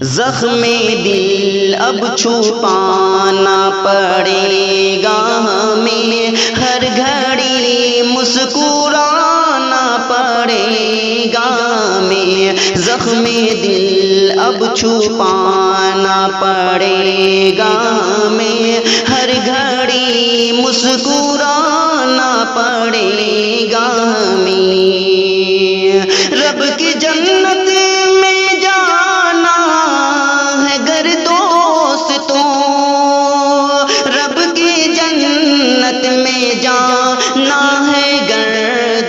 زخم دل اب چھپانا پڑے گا ہمیں، ہر گھڑی مسکرانا پڑے گا ہمیں، زخم دل اب چھپانا پڑے گا ہمیں، ہر گھڑی مسکرانا پڑے گا ہمیں، رب کی جنت میں جانا ہے گر دوستوں، رب کی جنت میں جانا ہے گر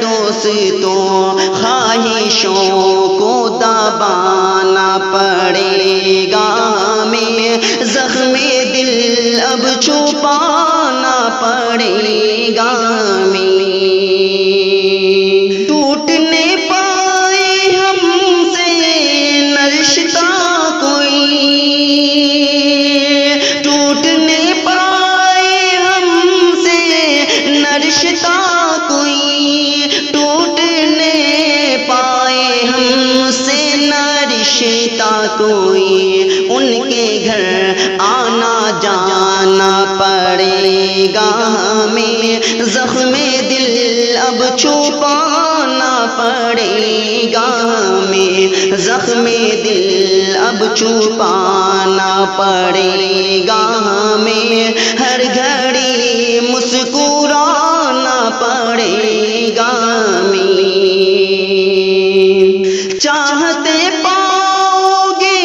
دوستوں، خواہشوں کو دبانا پڑے گا ہمیں، زخم دل اب چھپانا پڑے گا ہمیں، ٹوٹنے پائے ہم سے نہ رشتہ کوئی، ٹوٹنے پائے ہم سے نہ رشتہ کوئی، ٹوٹنے پائے ہم سے نہ رشتہ کوئی، ان کے گھر آنا جانا پڑے گا ہمیں، زخم دل اب چھپانا پڑے گا ہمیں، زخم دل اب چھپانا پڑے گا ہمیں، ہر گھڑی مسکرانا پڑے گا ہمیں، چاہتے پاؤ گے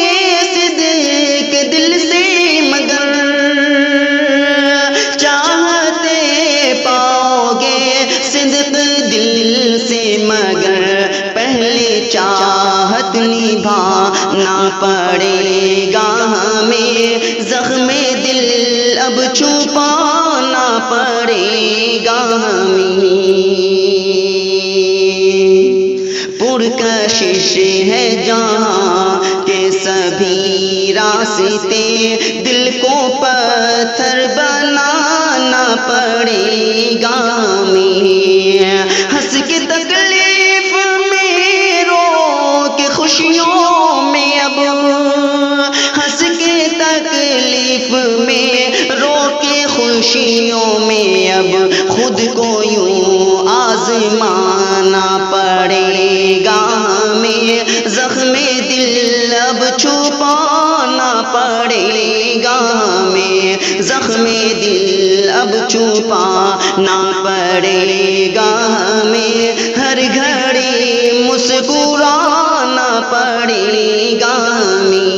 صدق دل سے مگر، چاہتے پاؤ گے صدق دل سے مگر، پہلے چاہت نبھانا پڑے گا ہمیں، زخم دل اب چھپانا پڑے گا ہمیں، پرکشش ہے جہاں کے سبھی راستے، دل کو پتھر بنانا پڑے گا ہمیں، ہنس کے تکلیف میں رو کے خوشیوں میں، اب ہنس کے تکلیف میں رو کے خوشیوں میں، اب خود کو یوں آزمانا پڑے گا ہمیں، زخم دل اب چھپانا پڑے گا ہمیں، زخم دل اب چھپانا پڑے گا ہمیں، ہر گھڑی مسکرانا پڑے گا ہمیں،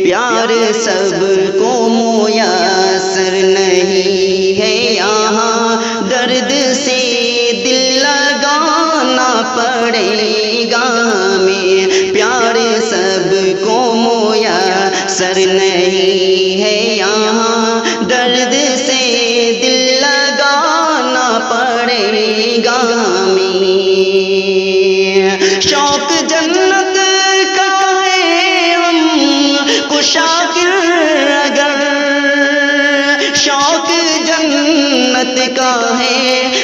پیار سب کو میسر نہیں ہے یہاں، درد سے دل لگانا پڑے گا ہمیں، پیار سب کو میسر نہیں ہے یہاں، درد سے دل لگانا پڑے گا ہمیں، شوق جنت کا ہے ہم کو شاکر اگر، شوق جنت کا ہے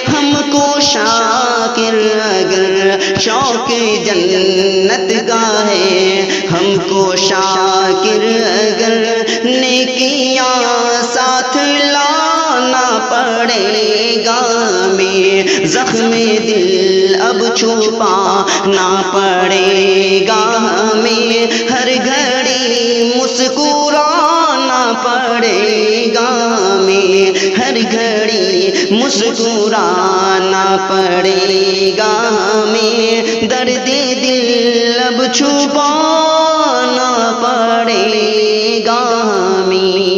ہم کو شاکر اگر، شوق جنت کا ہے ہم کو شاکر اگر، نیکیاں ساتھ لانا پڑے گا ہمیں، زخم دل اب چھپانا پڑے گا ہمیں، ہر گھڑی مسکرانا پڑے گا ہمیں، ہر گھڑی مسکرانا پڑے گا ہمیں، درد دل اب چھپانا پڑے گا ہمیں۔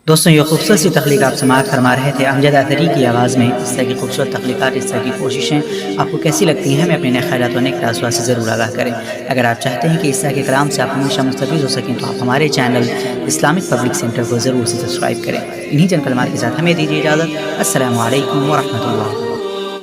دوستوں یہ خوبصورت سی تخلیق آپ سماعت فرما رہے تھے امجد اطہری کی آواز میں، اس طرح کی خوبصورت تخلیقات، اس طرح کی کوششیں آپ کو کیسی لگتی ہیں، ہمیں اپنے نئے خیالات و نیک تاثرات سے ضرور آگاہ کریں۔ اگر آپ چاہتے ہیں کہ اس طرح کے کلام سے آپ ہمیشہ مستفیض ہو سکیں تو آپ ہمارے چینل اسلامک پبلک سینٹر کو ضرور سے سبسکرائب کریں۔ انہی چند کلمات کے ساتھ ہمیں دیجیے اجازت۔ السلام علیکم ورحمۃ اللہ۔